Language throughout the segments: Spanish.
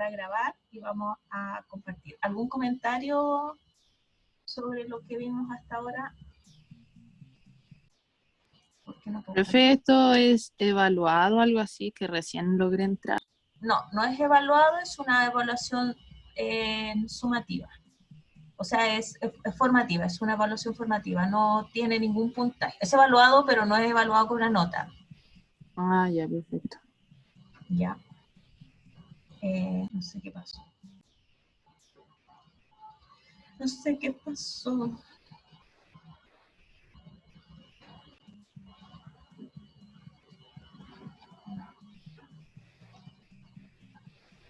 a grabar y vamos a compartir. ¿Algún comentario sobre lo que vimos hasta ahora? ¿Por qué no puedo Profe, ¿esto es evaluado o algo así que recién logré entrar? No, no es evaluado, es una evaluación sumativa. O sea, es formativa, es una evaluación formativa, no tiene ningún puntaje. Es evaluado, pero no es evaluado con una nota. Ah, ya, perfecto. Ya. No sé qué pasó. No sé qué pasó.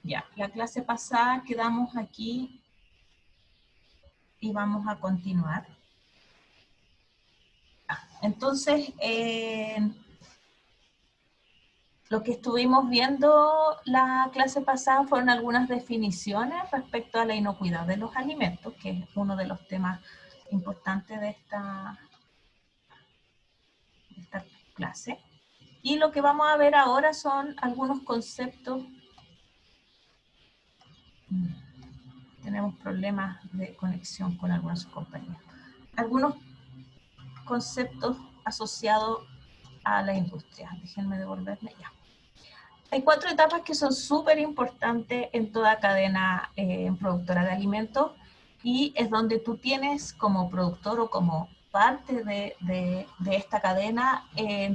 Ya, la clase pasada quedamos aquí y vamos a continuar. Entonces, lo que estuvimos viendo la clase pasada fueron algunas definiciones respecto a la inocuidad de los alimentos, que es uno de los temas importantes de esta clase. Y lo que vamos a ver ahora son algunos conceptos. Tenemos problemas de conexión con algunos compañeros. Algunos conceptos asociados a la industria. Déjenme devolverme ya. Hay 4 etapas que son súper importantes en toda cadena productora de alimentos y es donde tú tienes como productor o como parte de esta cadena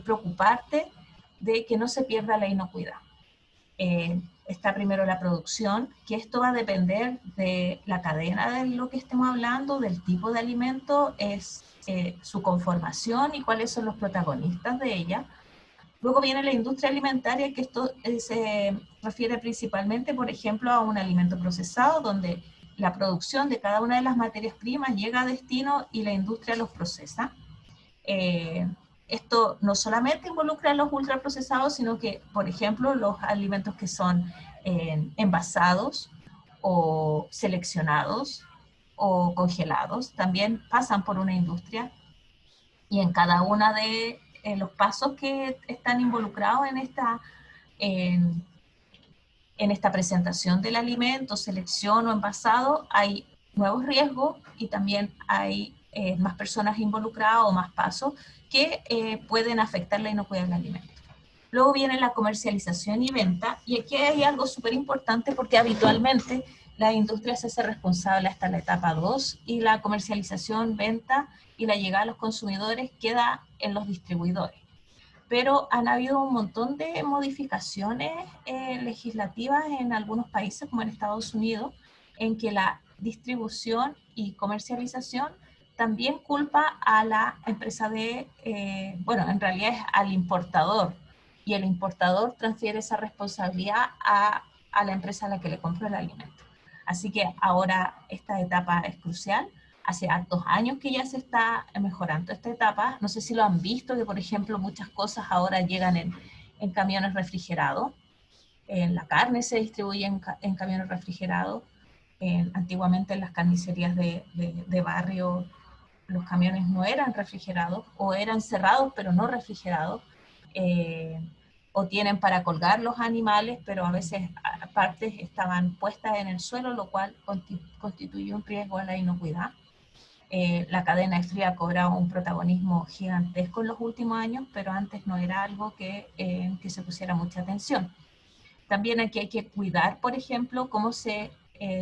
preocuparte de que no se pierda la inocuidad. Está primero la producción, que esto va a depender de la cadena de lo que estemos hablando, del tipo de alimento, es su conformación y cuáles son los protagonistas de ella. Luego viene la industria alimentaria, que esto se refiere principalmente, por ejemplo, a un alimento procesado, donde la producción de cada una de las materias primas llega a destino y la industria los procesa. Esto no solamente involucra a los ultraprocesados, sino que, por ejemplo, los alimentos que son envasados o seleccionados o congelados, también pasan por una industria y en cada una de los pasos que están involucrados en esta presentación del alimento, selección o envasado, hay nuevos riesgos y también hay más personas involucradas o más pasos que pueden afectar la inocuidad del alimento. Luego viene la comercialización y venta, y aquí hay algo súper importante porque habitualmente la industria se hace responsable hasta la etapa 2 y la comercialización, venta y la llegada a los consumidores queda en los distribuidores. Pero han habido un montón de modificaciones legislativas en algunos países, como en Estados Unidos, en que la distribución y comercialización también culpa a la empresa bueno, en realidad es al importador, y el importador transfiere esa responsabilidad a la empresa a la que le compró el alimento. Así que ahora esta etapa es crucial. Hace hartos años que ya se está mejorando esta etapa. No sé si lo han visto, que por ejemplo muchas cosas ahora llegan en camiones refrigerados. La carne se distribuye en camiones refrigerados. Antiguamente en las carnicerías de barrio los camiones no eran refrigerados o eran cerrados pero no refrigerados. O tienen para colgar los animales, pero a veces partes estaban puestas en el suelo, lo cual constituye un riesgo a la inocuidad. La cadena de frío ha cobrado un protagonismo gigantesco en los últimos años, pero antes no era algo que se pusiera mucha atención. También aquí hay que cuidar, por ejemplo, cómo se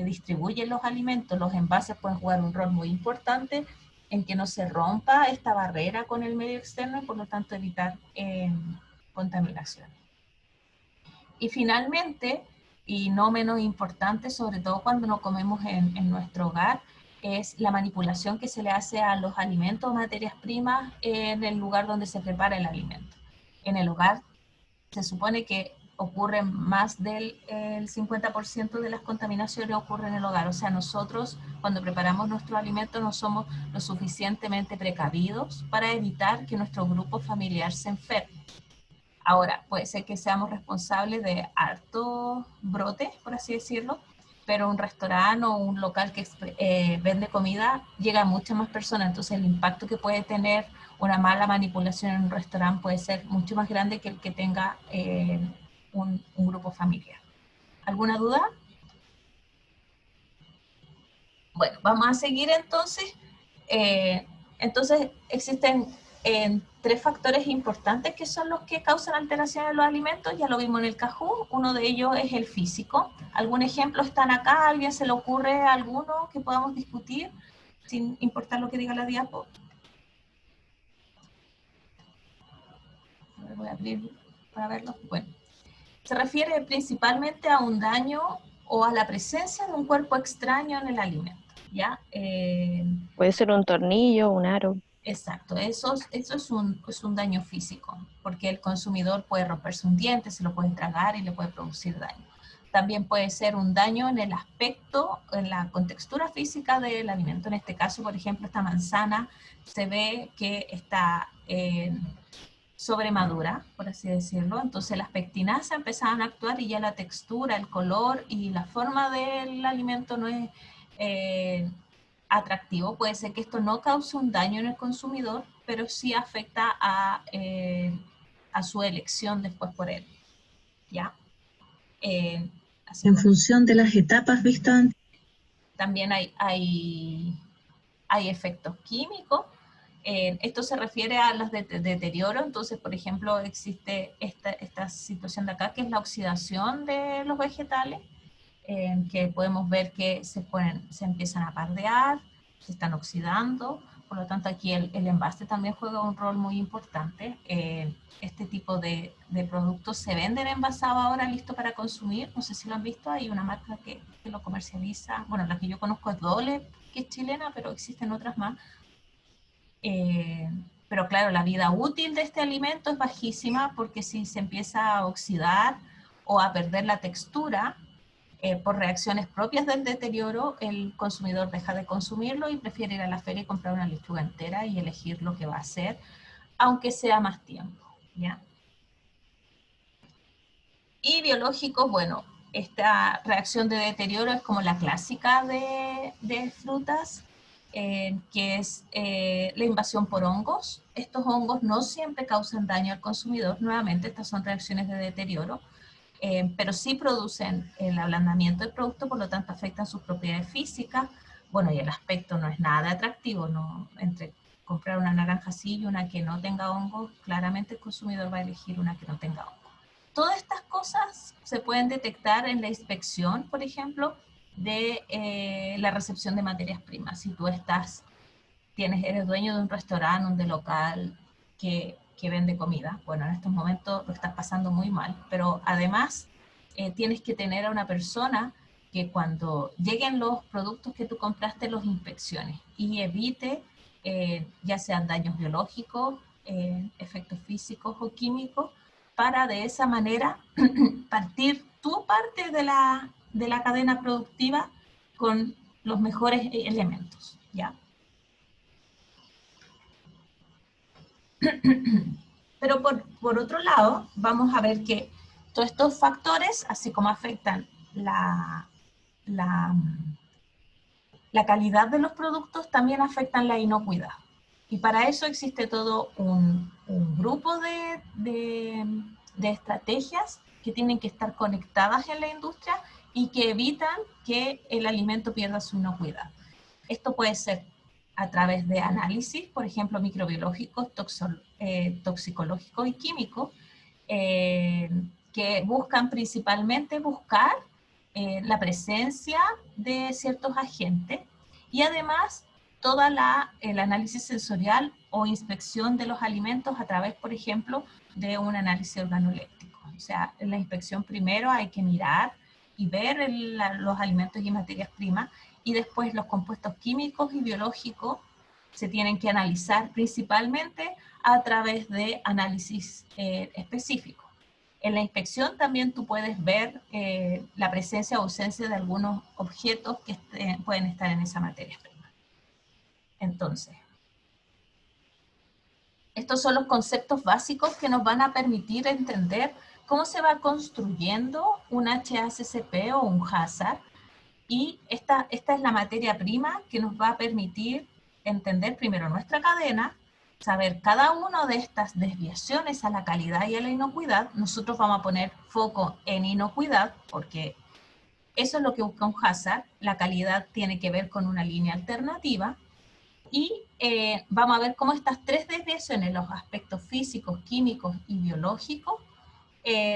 distribuyen los alimentos. Los envases pueden jugar un rol muy importante en que no se rompa esta barrera con el medio externo y por lo tanto evitar contaminación. Y finalmente, y no menos importante, sobre todo cuando no comemos en nuestro hogar, es la manipulación que se le hace a los alimentos o materias primas en el lugar donde se prepara el alimento. En el hogar se supone que ocurre más del 50% de las contaminaciones ocurre en el hogar. O sea, nosotros cuando preparamos nuestro alimento no somos lo suficientemente precavidos para evitar que nuestro grupo familiar se enferme. Ahora, puede ser que seamos responsables de hartos brotes, por así decirlo, pero un restaurante o un local que vende comida llega a muchas más personas, entonces el impacto que puede tener una mala manipulación en un restaurante puede ser mucho más grande que el que tenga un grupo familiar. ¿Alguna duda? Bueno, vamos a seguir entonces. Entonces existen tres factores importantes que son los que causan alteraciones en los alimentos. Ya lo vimos en el Kahoot. Uno de ellos es el físico. ¿Algún ejemplo están acá? ¿A alguien se le ocurre alguno que podamos discutir sin importar lo que diga la diapo? Voy a abrir para verlo. Bueno, se refiere principalmente a un daño o a la presencia de un cuerpo extraño en el alimento, ¿ya? Puede ser un tornillo, un aro. Exacto, eso es un daño físico, porque el consumidor puede romperse un diente, se lo puede tragar y le puede producir daño. También puede ser un daño en el aspecto, en la contextura física del alimento. En este caso, por ejemplo, esta manzana se ve que está sobremadura, por así decirlo. Entonces las pectinasas empezaban a actuar y ya la textura, el color y la forma del alimento no es atractivo. Puede ser que esto no cause un daño en el consumidor, pero sí afecta a su elección después por él. ¿Ya? En función de las etapas vistas antes. También hay efectos químicos. Esto se refiere a los de deterioro. Entonces, por ejemplo, existe esta situación de acá, que es la oxidación de los vegetales, que podemos ver que se empiezan a pardear, se están oxidando. Por lo tanto, aquí el envase también juega un rol muy importante. Este tipo de productos se venden envasados ahora, listo para consumir. No sé si lo han visto, hay una marca que lo comercializa. Bueno, la que yo conozco es Dole, que es chilena, pero existen otras más. Pero claro, la vida útil de este alimento es bajísima, porque si se empieza a oxidar o a perder la textura por reacciones propias del deterioro, el consumidor deja de consumirlo y prefiere ir a la feria y comprar una lechuga entera y elegir lo que va a hacer, aunque sea más tiempo, ¿ya? Y biológicos, bueno, esta reacción de deterioro es como la clásica de frutas, que es la invasión por hongos. Estos hongos no siempre causan daño al consumidor. Nuevamente, estas son reacciones de deterioro, pero sí producen el ablandamiento del producto, por lo tanto afectan sus propiedades físicas. Bueno, y el aspecto no es nada atractivo, ¿no? Entre comprar una naranja así y una que no tenga hongos, claramente el consumidor va a elegir una que no tenga hongos. Todas estas cosas se pueden detectar en la inspección, por ejemplo, de la recepción de materias primas. Si tú eres dueño de un restaurante, de local que vende comida, bueno, en estos momentos lo estás pasando muy mal, pero además tienes que tener a una persona que cuando lleguen los productos que tú compraste los inspeccione y evite ya sean daños biológicos, efectos físicos o químicos, para de esa manera partir tu parte de la cadena productiva con los mejores elementos, ¿ya? Pero por otro lado, vamos a ver que todos estos factores, así como afectan la calidad de los productos, también afectan la inocuidad. Y para eso existe todo un grupo de estrategias que tienen que estar conectadas en la industria y que evitan que el alimento pierda su inocuidad. Esto puede ser a través de análisis, por ejemplo, microbiológicos, toxicológicos y químicos, que buscan principalmente la presencia de ciertos agentes y además todo el análisis sensorial o inspección de los alimentos a través, por ejemplo, de un análisis organoléptico. O sea, en la inspección primero hay que mirar y ver los alimentos y materias primas, y después los compuestos químicos y biológicos se tienen que analizar principalmente a través de análisis específicos. En la inspección también tú puedes ver la presencia o ausencia de algunos objetos que pueden estar en esa materia prima. Entonces, estos son los conceptos básicos que nos van a permitir entender cómo se va construyendo un HACCP o un hazard. Y esta es la materia prima que nos va a permitir entender primero nuestra cadena, saber cada una de estas desviaciones a la calidad y a la inocuidad. Nosotros vamos a poner foco en inocuidad porque Eso es lo que busca un hazard. La calidad tiene que ver con una línea alternativa. Y vamos a ver cómo estas tres desviaciones, los aspectos físicos, químicos y biológicos,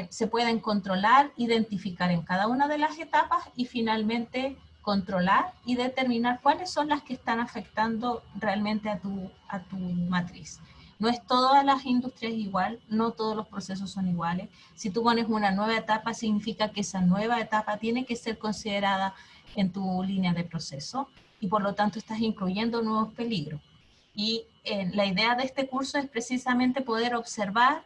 se pueden controlar, identificar en cada una de las etapas y finalmente controlar y determinar cuáles son las que están afectando realmente a tu matriz. No es todas las industrias igual, no todos los procesos son iguales. Si tú pones una nueva etapa, significa que esa nueva etapa tiene que ser considerada en tu línea de proceso y por lo tanto estás incluyendo nuevos peligros. Y la idea de este curso es precisamente poder observar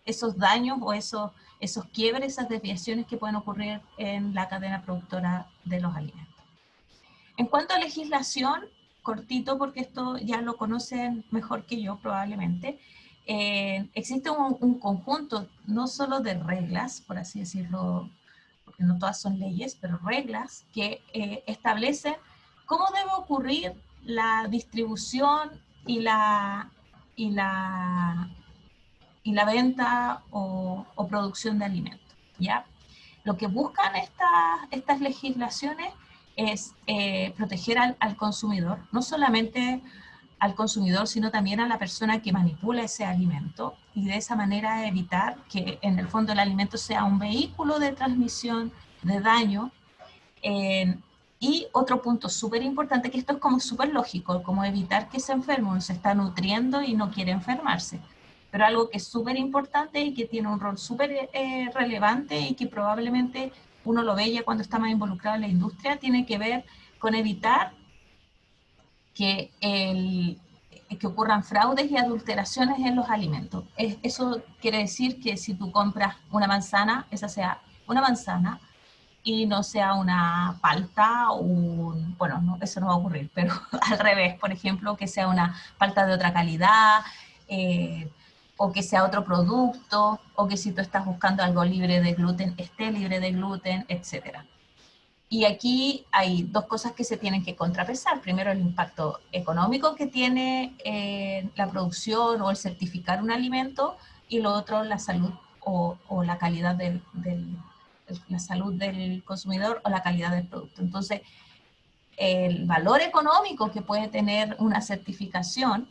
esos daños o esos quiebres, esas desviaciones que pueden ocurrir en la cadena productora de los alimentos. En cuanto a legislación, cortito porque esto ya lo conocen mejor que yo probablemente, existe un conjunto no solo de reglas, por así decirlo, porque no todas son leyes, pero reglas que establecen cómo debe ocurrir la distribución y la venta o producción de alimentos, ¿ya? Lo que buscan estas legislaciones es proteger al consumidor, no solamente al consumidor, sino también a la persona que manipula ese alimento, y de esa manera evitar que en el fondo el alimento sea un vehículo de transmisión de daño. Y otro punto súper importante, que esto es como súper lógico, como evitar que se enferme, uno se está nutriendo y no quiere enfermarse. Pero algo que es súper importante y que tiene un rol súper relevante y que probablemente uno lo ve ya cuando está más involucrado en la industria, tiene que ver con evitar que ocurran fraudes y adulteraciones en los alimentos. Eso quiere decir que si tú compras una manzana, esa sea una manzana y no sea una palta o bueno, no, eso no va a ocurrir, pero al revés, por ejemplo, que sea una palta de otra calidad, o que sea otro producto, o que si tú estás buscando algo libre de gluten, esté libre de gluten, etc. Y aquí hay dos cosas que se tienen que contrapesar. Primero, el impacto económico que tiene la producción o el certificar un alimento, y lo otro, la salud o la calidad la salud del consumidor o la calidad del producto. Entonces, el valor económico que puede tener una certificación,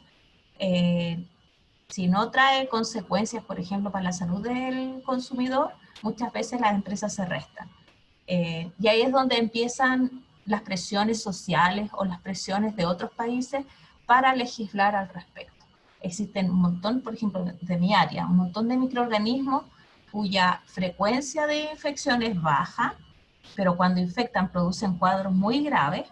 si no trae consecuencias, por ejemplo, para la salud del consumidor, muchas veces las empresas se restan. Y ahí es donde empiezan las presiones sociales o las presiones de otros países para legislar al respecto. Existen un montón, por ejemplo, de mi área, un montón de microorganismos cuya frecuencia de infección es baja, pero cuando infectan producen cuadros muy graves,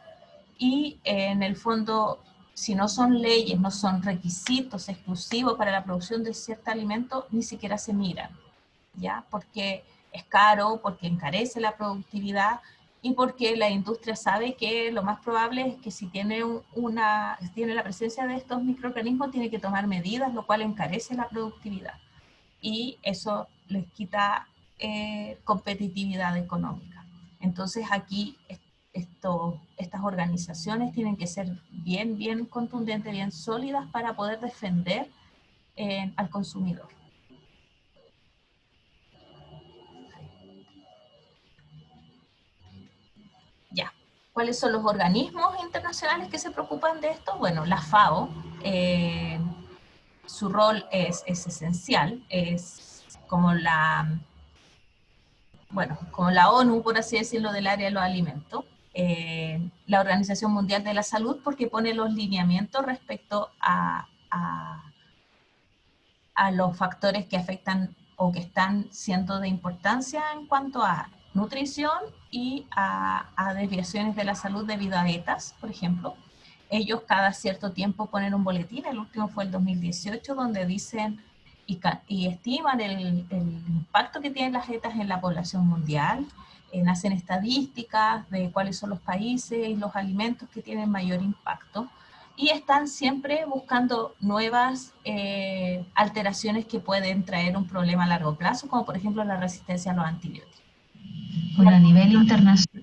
y en el fondo, si no son leyes, no son requisitos exclusivos para la producción de cierto alimento, ni siquiera se miran, ¿ya? Porque es caro, porque encarece la productividad y porque la industria sabe que lo más probable es que si tiene la presencia de estos microorganismos, tiene que tomar medidas, lo cual encarece la productividad. Y eso les quita competitividad económica. Entonces aquí estas organizaciones tienen que ser bien contundentes, bien sólidas para poder defender al consumidor. Ya. ¿Cuáles son los organismos internacionales que se preocupan de esto? Bueno, la FAO, su rol es esencial, es como como la ONU, por así decirlo, del área de los alimentos. La Organización Mundial de la Salud, porque pone los lineamientos respecto a los factores que afectan o que están siendo de importancia en cuanto a nutrición y a desviaciones de la salud debido a dietas, por ejemplo. Ellos cada cierto tiempo ponen un boletín, el último fue el 2018, donde dicen y estiman el impacto que tienen las dietas en la población mundial, hacen estadísticas de cuáles son los países y los alimentos que tienen mayor impacto, y están siempre buscando nuevas alteraciones que pueden traer un problema a largo plazo, como por ejemplo la resistencia a los antibióticos. A nivel internacional.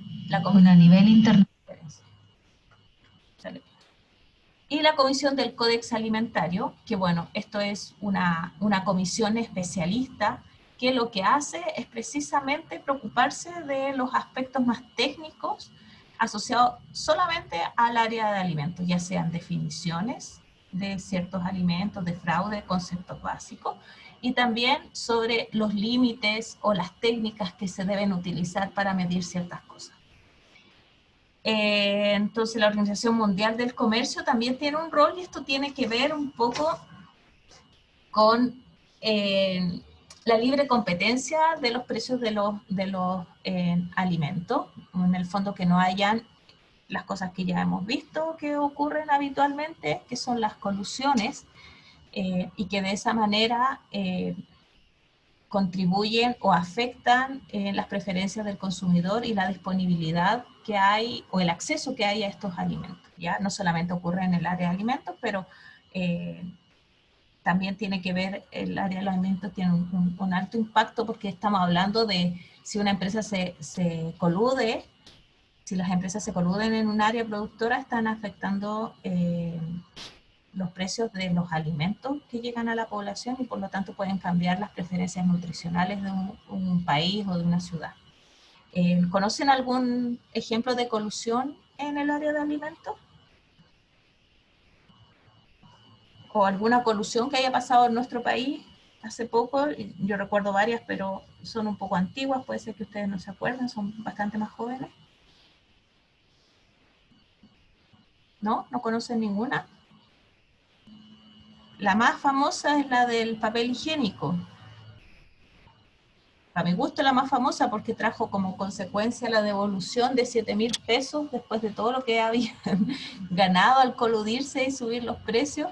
Y la Comisión del Códex Alimentario, que bueno, esto es una comisión especialista que lo que hace es precisamente preocuparse de los aspectos más técnicos asociados solamente al área de alimentos, ya sean definiciones de ciertos alimentos, de fraude, conceptos básicos, y también sobre los límites o las técnicas que se deben utilizar para medir ciertas cosas. Entonces la Organización Mundial del Comercio también tiene un rol, y esto tiene que ver un poco con la libre competencia de los precios de los alimentos. En el fondo, que no hayan las cosas que ya hemos visto que ocurren habitualmente, que son las colusiones, y que de esa manera contribuyen o afectan las preferencias del consumidor y la disponibilidad que hay, o el acceso que hay a estos alimentos. ¿Ya? No solamente ocurre en el área de alimentos, pero también tiene que ver, el área de los alimentos tiene un alto impacto, porque estamos hablando de si una empresa se colude, si las empresas se coluden en un área productora, están afectando los precios de los alimentos que llegan a la población, y por lo tanto pueden cambiar las preferencias nutricionales de un país o de una ciudad. ¿Conocen algún ejemplo de colusión en el área de alimentos? ¿O alguna colusión que haya pasado en nuestro país hace poco? Yo recuerdo varias, pero son un poco antiguas, puede ser que ustedes no se acuerden, son bastante más jóvenes. ¿No? ¿No conocen ninguna? La más famosa es la del papel higiénico. A mi gusto la más famosa, porque trajo como consecuencia la devolución de 7.000 pesos después de todo lo que habían ganado al coludirse y subir los precios.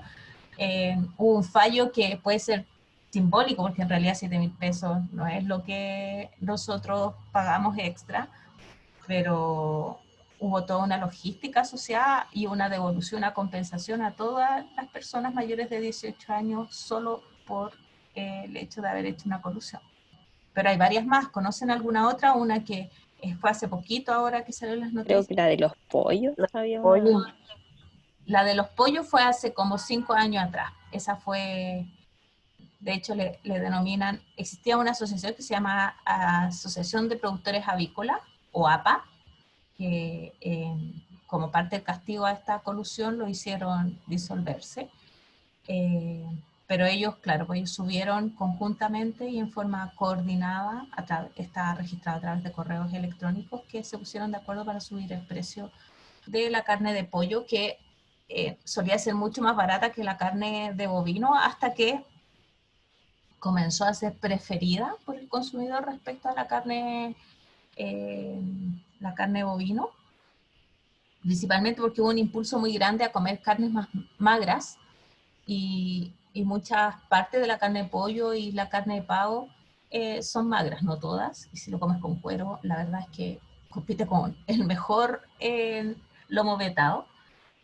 Hubo un fallo que puede ser simbólico, porque en realidad 7.000 pesos no es lo que nosotros pagamos extra, pero hubo toda una logística asociada y una devolución, una compensación a todas las personas mayores de 18 años solo por el hecho de haber hecho una colusión. Pero hay varias más. ¿Conocen alguna otra? Una que fue hace poquito, ahora que salió en las noticias. Creo que la de los pollos. La de los pollos fue hace como 5 años atrás. Esa fue, de hecho le denominan, existía una asociación que se llama Asociación de Productores Avícolas, o APA, que como parte del castigo a esta colusión lo hicieron disolverse. Pero ellos, claro, pues ellos subieron conjuntamente y en forma coordinada, está registrado a través de correos electrónicos, que se pusieron de acuerdo para subir el precio de la carne de pollo, que solía ser mucho más barata que la carne de bovino, hasta que comenzó a ser preferida por el consumidor respecto a la carne bovino, principalmente porque hubo un impulso muy grande a comer carnes más magras, y muchas partes de la carne de pollo y la carne de pavo son magras, no todas, y si lo comes con cuero, la verdad es que compite con el mejor lomo vetado,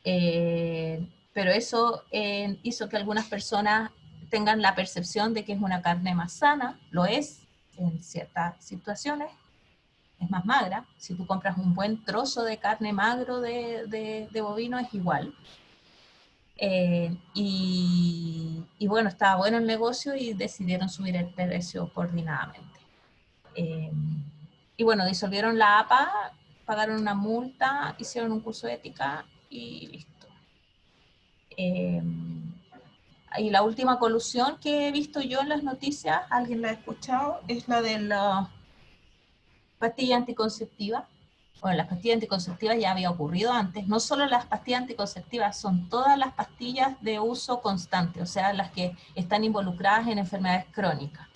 pero eso hizo que algunas personas tengan la percepción de que es una carne más sana. Lo es en ciertas situaciones, es más magra. Si tú compras un buen trozo de carne magro de bovino, es igual. Y bueno, estaba bueno el negocio y decidieron subir el precio coordinadamente. Y bueno, disolvieron la APA, pagaron una multa, hicieron un curso de ética y listo. Y la última colusión que he visto yo en las noticias, ¿alguien la ha escuchado? Es la de la pastilla anticonceptiva. Bueno, las pastillas anticonceptivas ya había ocurrido antes. No solo las pastillas anticonceptivas, son todas las pastillas de uso constante, o sea, las que están involucradas en enfermedades crónicas.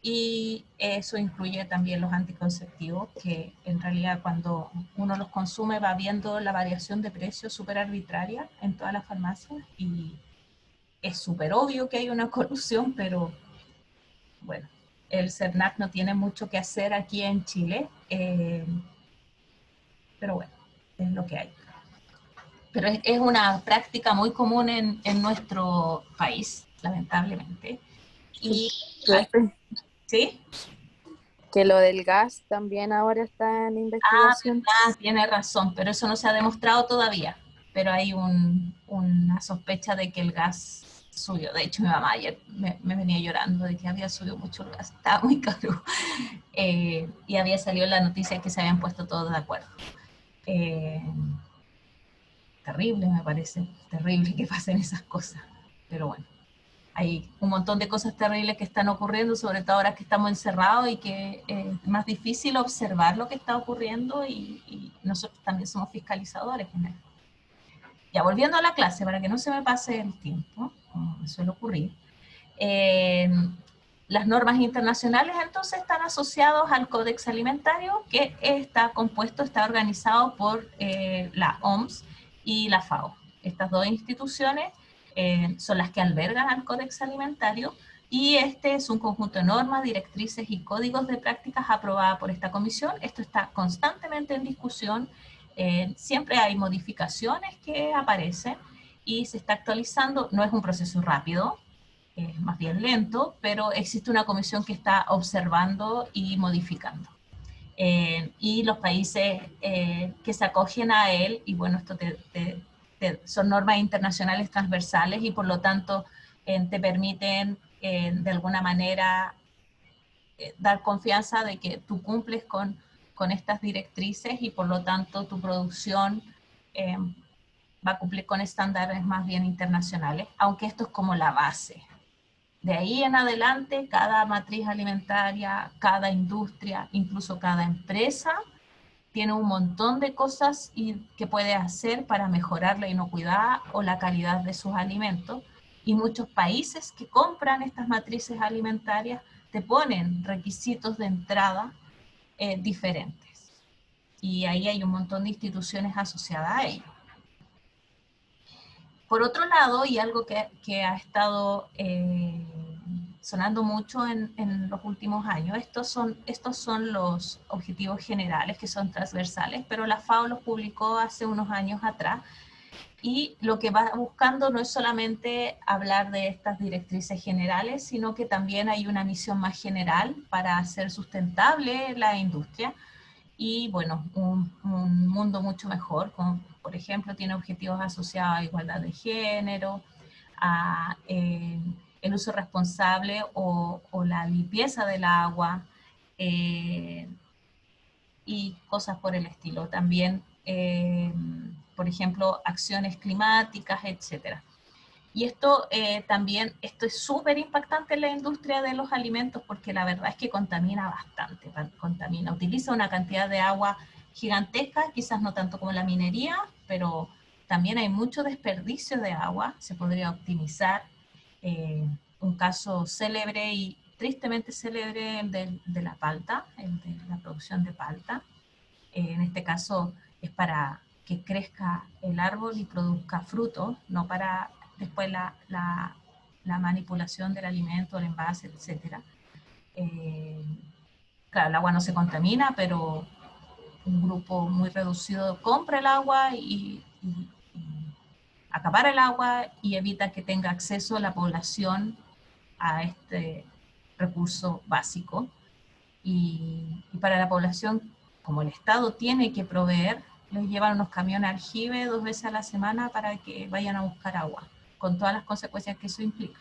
Y eso incluye también los anticonceptivos, que en realidad cuando uno los consume va viendo la variación de precios súper arbitraria en todas las farmacias, y es súper obvio que hay una colusión, pero bueno, el CERNAC no tiene mucho que hacer aquí en Chile, pero bueno, es lo que hay. Pero es una práctica muy común en nuestro país, lamentablemente. Y, ¿sí? Que lo del gas también ahora está en investigación. Tiene razón, pero eso no se ha demostrado todavía. Pero hay una sospecha de que el gas subió. De hecho, mi mamá ayer me venía llorando de que había subido mucho el gas, estaba muy caro. Y había salido la noticia que se habían puesto todos de acuerdo. Terrible, me parece, terrible que pasen esas cosas. Pero bueno, hay un montón de cosas terribles que están ocurriendo, sobre todo ahora que estamos encerrados y que es más difícil observar lo que está ocurriendo y nosotros también somos fiscalizadores en esto. Ya, volviendo a la clase, para que no se me pase el tiempo, como me suele ocurrir, las normas internacionales entonces están asociados al Códex Alimentario, que está compuesto, está organizado por la OMS y la FAO. Estas dos instituciones son las que albergan al Códex Alimentario, y este es un conjunto de normas, directrices y códigos de prácticas aprobada por esta comisión. Esto está constantemente en discusión, siempre hay modificaciones que aparecen y se está actualizando. No es un proceso rápido, es más bien lento, pero existe una comisión que está observando y modificando. Y los países que se acogen a él, y bueno, esto son normas internacionales transversales y por lo tanto te permiten de alguna manera dar confianza de que tú cumples con estas directrices y por lo tanto tu producción va a cumplir con estándares más bien internacionales, aunque esto es como la base. De ahí en adelante, cada matriz alimentaria, cada industria, incluso cada empresa, tiene un montón de cosas que puede hacer para mejorar la inocuidad o la calidad de sus alimentos. Y muchos países que compran estas matrices alimentarias te ponen requisitos de entrada diferentes. Y ahí hay un montón de instituciones asociadas a ello. Por otro lado, y algo que ha estado sonando mucho en los últimos años, estos son los objetivos generales que son transversales, pero la FAO los publicó hace unos años atrás, y lo que va buscando no es solamente hablar de estas directrices generales, sino que también hay una misión más general para hacer sustentable la industria y, bueno, un mundo mucho mejor, como por ejemplo tiene objetivos asociados a igualdad de género, a el uso responsable o la limpieza del agua, y cosas por el estilo. También, por ejemplo, acciones climáticas, etcétera. Y esto también, esto es súper impactante en la industria de los alimentos porque la verdad es que contamina bastante, utiliza una cantidad de agua gigantesca, quizás no tanto como la minería, pero también hay mucho desperdicio de agua, se podría optimizar. Un caso célebre y tristemente célebre de la palta, el de la producción de palta. En este caso es para que crezca el árbol y produzca frutos, no para después la manipulación del alimento, el envase, etc. Claro, el agua no se contamina, pero un grupo muy reducido compra el agua y acapara el agua y evita que tenga acceso la población a este recurso básico. Y para la población, como el Estado tiene que proveer, les llevan unos camiones aljibe 2 veces a la semana para que vayan a buscar agua, con todas las consecuencias que eso implica,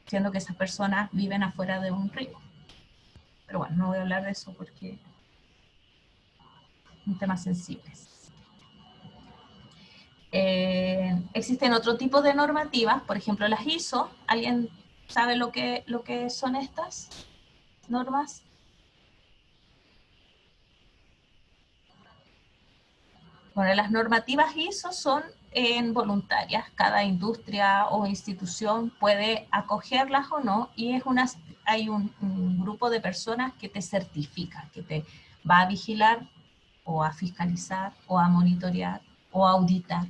siendo que esas personas viven afuera de un río. Pero bueno, no voy a hablar de eso porque es un tema sensible. Existen otro tipo de normativas, por ejemplo las ISO. ¿Alguien sabe lo que son estas normas? Bueno, las normativas ISO son voluntarias, cada industria o institución puede acogerlas o no, y hay un grupo de personas que te certifica, que te va a vigilar o a fiscalizar o a monitorear o a auditar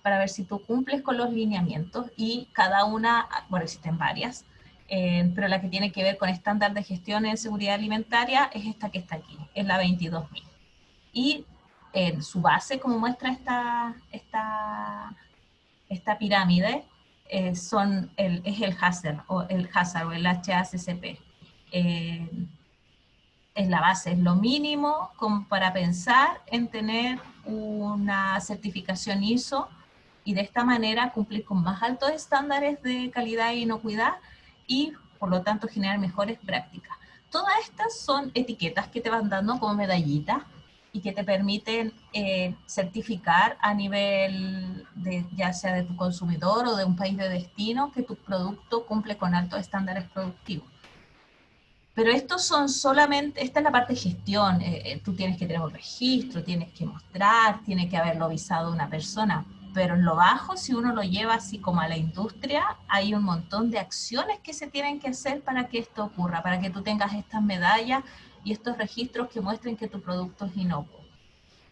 para ver si tú cumples con los lineamientos, y cada una, bueno, existen varias, pero la que tiene que ver con estándar de gestión en seguridad alimentaria es esta que está aquí, es la 22.000. Y en su base, como muestra esta pirámide, es el HACCP o el HACCP. Es la base, es lo mínimo como para pensar en tener una certificación ISO, y de esta manera cumplir con más altos estándares de calidad e inocuidad y por lo tanto generar mejores prácticas. Todas estas son etiquetas que te van dando como medallitas y que te permiten certificar a nivel de, ya sea de tu consumidor o de un país de destino, que tu producto cumple con altos estándares productivos. Pero estos son solamente, esta es la parte de gestión, tú tienes que tener un registro, tienes que mostrar, tiene que haberlo visado una persona, pero en lo bajo, si uno lo lleva así como a la industria, hay un montón de acciones que se tienen que hacer para que esto ocurra, para que tú tengas estas medallas y estos registros que muestren que tu producto es inocuo.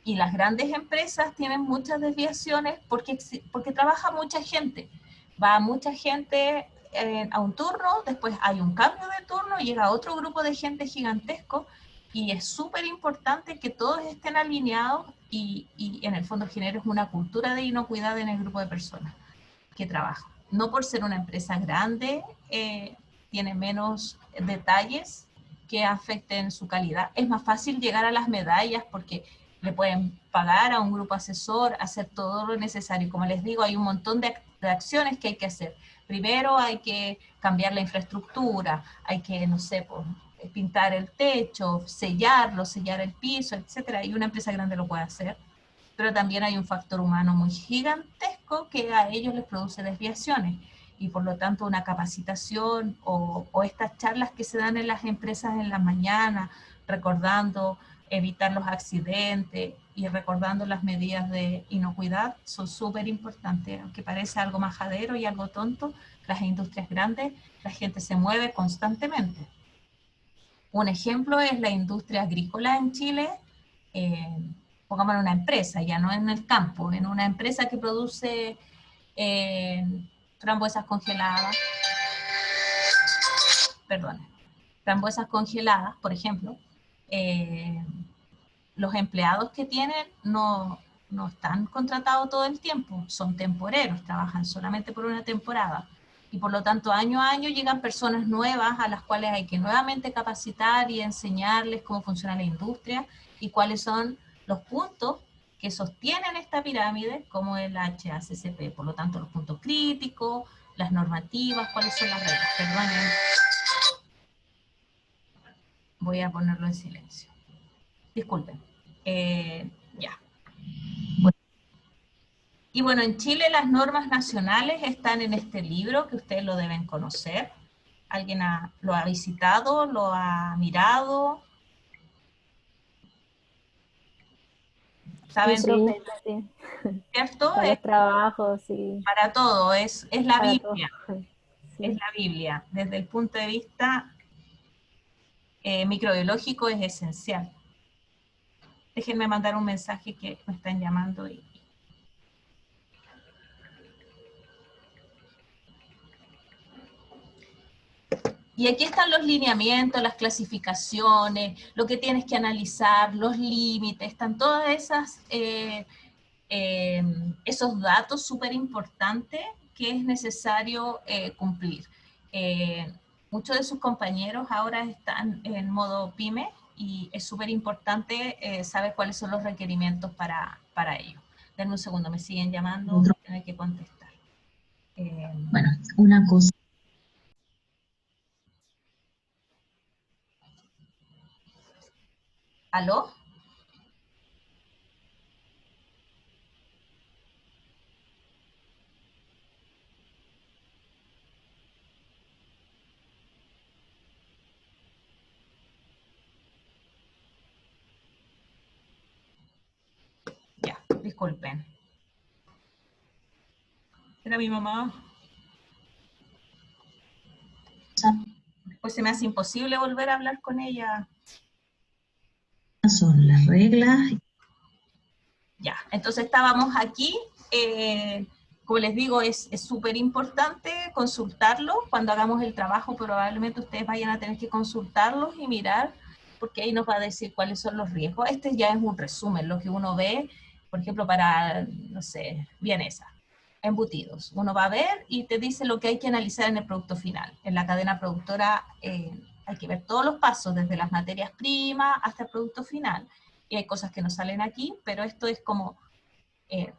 Y las grandes empresas tienen muchas desviaciones porque trabaja mucha gente, va mucha gente a un turno, después hay un cambio de turno, llega otro grupo de gente gigantesco y es súper importante que todos estén alineados y en el fondo generes una cultura de inocuidad en el grupo de personas que trabajan. No por ser una empresa grande, tiene menos detalles que afecten su calidad. Es más fácil llegar a las medallas porque le pueden pagar a un grupo asesor, hacer todo lo necesario. Como les digo, hay un montón de acciones que hay que hacer. Primero hay que cambiar la infraestructura, hay que, no sé, pues, pintar el techo, sellarlo, sellar el piso, etcétera. Y una empresa grande lo puede hacer. Pero también hay un factor humano muy gigantesco que a ellos les produce desviaciones. Y por lo tanto una capacitación o estas charlas que se dan en las empresas en la mañana, recordando evitar los accidentes y recordando las medidas de inocuidad, son súper importantes. Aunque parece algo majadero y algo tonto, las industrias grandes, la gente se mueve constantemente. Un ejemplo es la industria agrícola en Chile, pongamos en una empresa, ya no en el campo, en una empresa que produce frambuesas congeladas, frambuesas congeladas, por ejemplo, los empleados que tienen no están contratados todo el tiempo, son temporeros, trabajan solamente por una temporada. Y por lo tanto, año a año llegan personas nuevas a las cuales hay que nuevamente capacitar y enseñarles cómo funciona la industria y cuáles son los puntos que sostienen esta pirámide, como el HACCP. Por lo tanto, los puntos críticos, las normativas, cuáles son las reglas. Perdonen. Voy a ponerlo en silencio. Disculpen. Ya. Y bueno, en Chile las normas nacionales están en este libro que ustedes lo deben conocer. ¿Alguien lo ha visitado? ¿Lo ha mirado? ¿Saben? Sí, profe, sí. ¿Cierto? Para los trabajos, sí. Para todo, es la Para todo. Biblia. Sí. Es la Biblia. Desde el punto de vista microbiológico es esencial. Déjenme mandar un mensaje que me están llamando y... Y aquí están los lineamientos, las clasificaciones, lo que tienes que analizar, los límites, están todas esas, esos datos súper importantes que es necesario cumplir. Muchos de sus compañeros ahora están en modo PYME y es súper importante saber cuáles son los requerimientos para ello. Denme un segundo, me siguen llamando, voy a tener que contestar. Bueno, una cosa. ¿Aló? Ya, disculpen. Era mi mamá. Pues se me hace imposible volver a hablar con ella. Son las reglas. Ya, entonces estábamos aquí. Como les digo, es súper importante consultarlo. Cuando hagamos el trabajo, probablemente ustedes vayan a tener que consultarlos y mirar, porque ahí nos va a decir cuáles son los riesgos. Este ya es un resumen, lo que uno ve, por ejemplo, para, no sé, vienesa, embutidos. Uno va a ver y te dice lo que hay que analizar en el producto final. En la cadena productora hay que ver todos los pasos, desde las materias primas hasta el producto final. Y hay cosas que no salen aquí, pero esto es como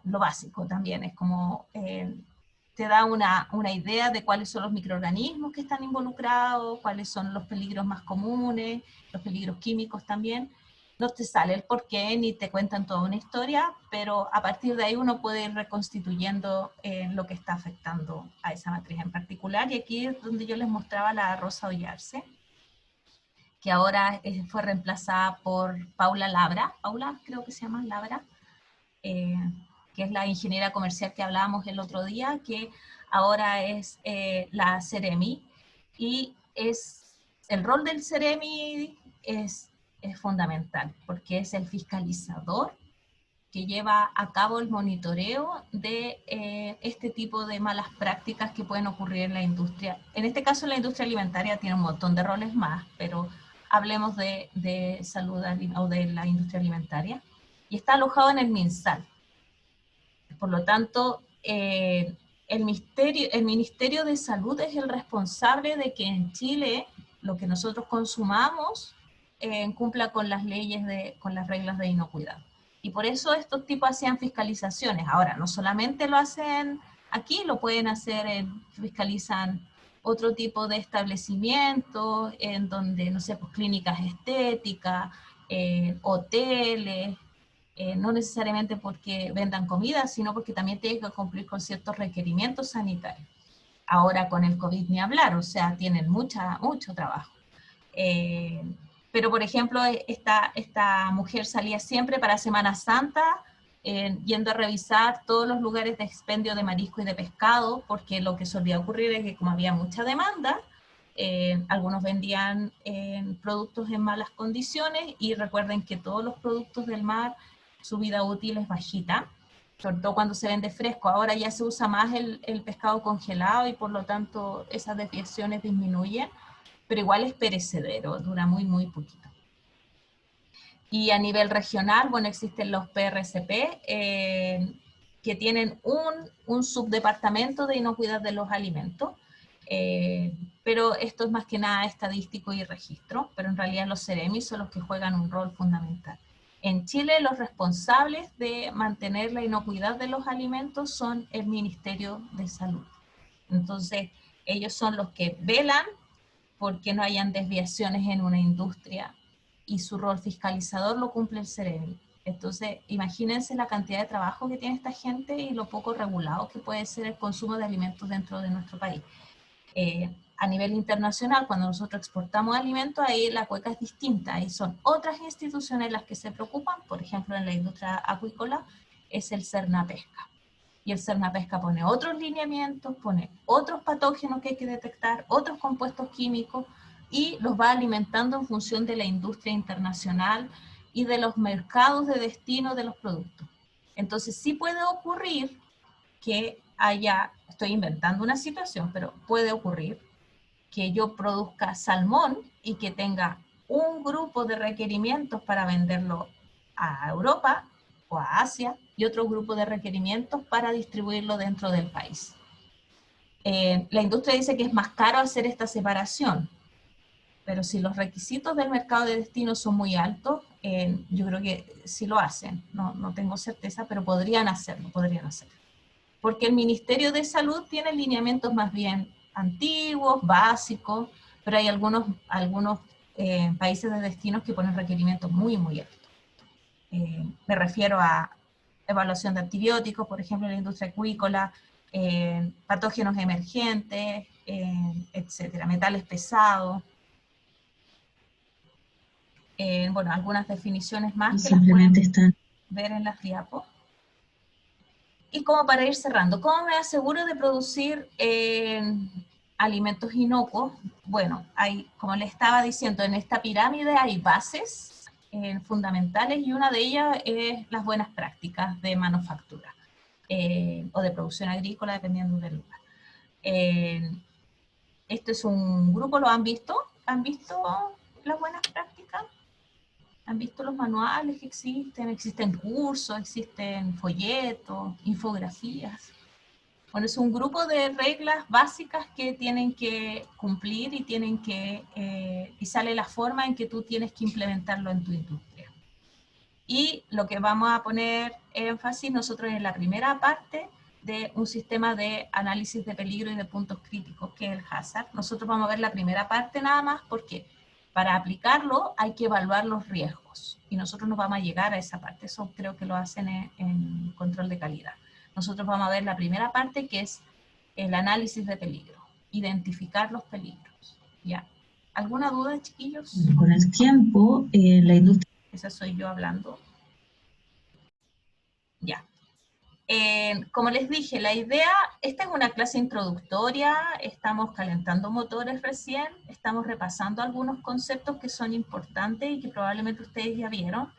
lo básico también, es como te da una idea de cuáles son los microorganismos que están involucrados, cuáles son los peligros más comunes, los peligros químicos también. No te sale el porqué ni te cuentan toda una historia, pero a partir de ahí uno puede ir reconstituyendo lo que está afectando a esa matriz en particular. Y aquí es donde yo les mostraba la Rosa Ollarse, que ahora fue reemplazada por Paula Labra. Paula creo que se llama Labra, que es la ingeniera comercial que hablábamos el otro día, que ahora es la Ceremi, y el rol del Ceremi es fundamental, porque es el fiscalizador que lleva a cabo el monitoreo de este tipo de malas prácticas que pueden ocurrir en la industria. En este caso la industria alimentaria tiene un montón de roles más, pero hablemos de salud o de la industria alimentaria, y está alojado en el MinSal. Por lo tanto, el Ministerio de Salud es el responsable de que en Chile lo que nosotros consumamos cumpla con las leyes, con las reglas de inocuidad. Y por eso estos tipos hacían fiscalizaciones. Ahora, no solamente lo hacen aquí, lo pueden hacer, fiscalizan otro tipo de establecimientos, en donde, no sé, pues clínicas estéticas, hoteles, no necesariamente porque vendan comida, sino porque también tienen que cumplir con ciertos requerimientos sanitarios. Ahora con el COVID ni hablar, o sea, tienen mucho trabajo. Pero, por ejemplo, esta mujer salía siempre para Semana Santa, yendo a revisar todos los lugares de expendio de marisco y de pescado, porque lo que solía ocurrir es que como había mucha demanda, algunos vendían productos en malas condiciones, y recuerden que todos los productos del mar, su vida útil es bajita, sobre todo cuando se vende fresco. Ahora ya se usa más el pescado congelado y por lo tanto esas desviaciones disminuyen, pero igual es perecedero, dura muy, muy poquito. Y a nivel regional, bueno, existen los PRCP, que tienen un subdepartamento de inocuidad de los alimentos, pero esto es más que nada estadístico y registro, pero en realidad los Ceremi son los que juegan un rol fundamental. En Chile los responsables de mantener la inocuidad de los alimentos son el Ministerio de Salud. Entonces, ellos son los que velan porque no hayan desviaciones en una industria, y su rol fiscalizador lo cumple el Ceremi. Entonces, imagínense la cantidad de trabajo que tiene esta gente y lo poco regulado que puede ser el consumo de alimentos dentro de nuestro país. A nivel internacional, cuando nosotros exportamos alimentos, ahí la cueca es distinta, ahí son otras instituciones las que se preocupan. Por ejemplo, en la industria acuícola es el Cernapesca. Y el Cernapesca pone otros lineamientos, pone otros patógenos que hay que detectar, otros compuestos químicos, y los va alimentando en función de la industria internacional y de los mercados de destino de los productos. Entonces sí puede ocurrir que haya, estoy inventando una situación, pero puede ocurrir que yo produzca salmón y que tenga un grupo de requerimientos para venderlo a Europa o a Asia, y otro grupo de requerimientos para distribuirlo dentro del país. La industria dice que es más caro hacer esta separación, pero si los requisitos del mercado de destino son muy altos, yo creo que sí lo hacen. No tengo certeza, pero podrían hacerlo, porque el Ministerio de Salud tiene lineamientos más bien antiguos, básicos, pero hay algunos países de destinos que ponen requerimientos muy, muy altos. Me refiero a evaluación de antibióticos, por ejemplo, en la industria acuícola, patógenos emergentes, etcétera, metales pesados. Bueno, algunas definiciones más que simplemente las pueden ver en las diapos. Y como para ir cerrando, ¿cómo me aseguro de producir alimentos inocuos? Bueno, como le estaba diciendo, en esta pirámide hay bases fundamentales, y una de ellas es las buenas prácticas de manufactura o de producción agrícola, dependiendo del lugar. Este es un grupo, ¿lo han visto? ¿Han visto las buenas prácticas? ¿Han visto los manuales que existen? Existen cursos, existen folletos, infografías. Bueno, es un grupo de reglas básicas que tienen que cumplir y sale la forma en que tú tienes que implementarlo en tu industria. Y lo que vamos a poner énfasis nosotros en la primera parte de un sistema de análisis de peligro y de puntos críticos, que es el HAZARD. Nosotros vamos a ver la primera parte nada más porque para aplicarlo hay que evaluar los riesgos y nosotros nos vamos a llegar a esa parte. Eso creo que lo hacen en control de calidad. Nosotros vamos a ver la primera parte, que es el análisis de peligro, identificar los peligros. ¿Ya? ¿Alguna duda, chiquillos? Con el tiempo, la industria... Esa soy yo hablando. Ya. Como les dije, la idea, esta es una clase introductoria, estamos calentando motores recién, estamos repasando algunos conceptos que son importantes y que probablemente ustedes ya vieron,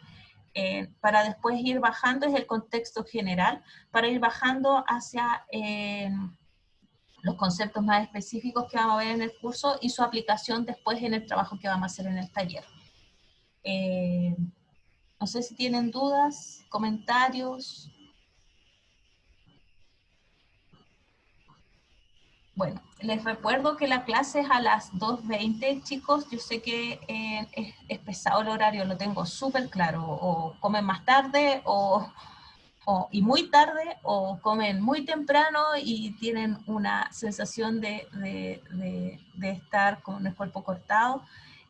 para después ir bajando, es el contexto general, para ir bajando hacia los conceptos más específicos que vamos a ver en el curso y su aplicación después en el trabajo que vamos a hacer en el taller. No sé si tienen dudas, comentarios. Bueno, les recuerdo que la clase es a las 2:20, chicos. Yo sé que es pesado el horario, lo tengo súper claro. O comen más tarde, y muy tarde, o comen muy temprano y tienen una sensación de estar con el cuerpo cortado.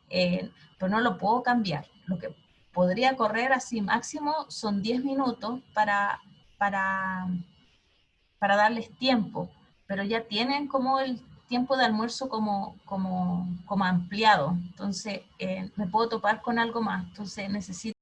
Pero no lo puedo cambiar. Lo que podría correr así máximo son 10 minutos para darles tiempo, pero ya tienen como el tiempo de almuerzo como ampliado, entonces me puedo topar con algo más, entonces necesito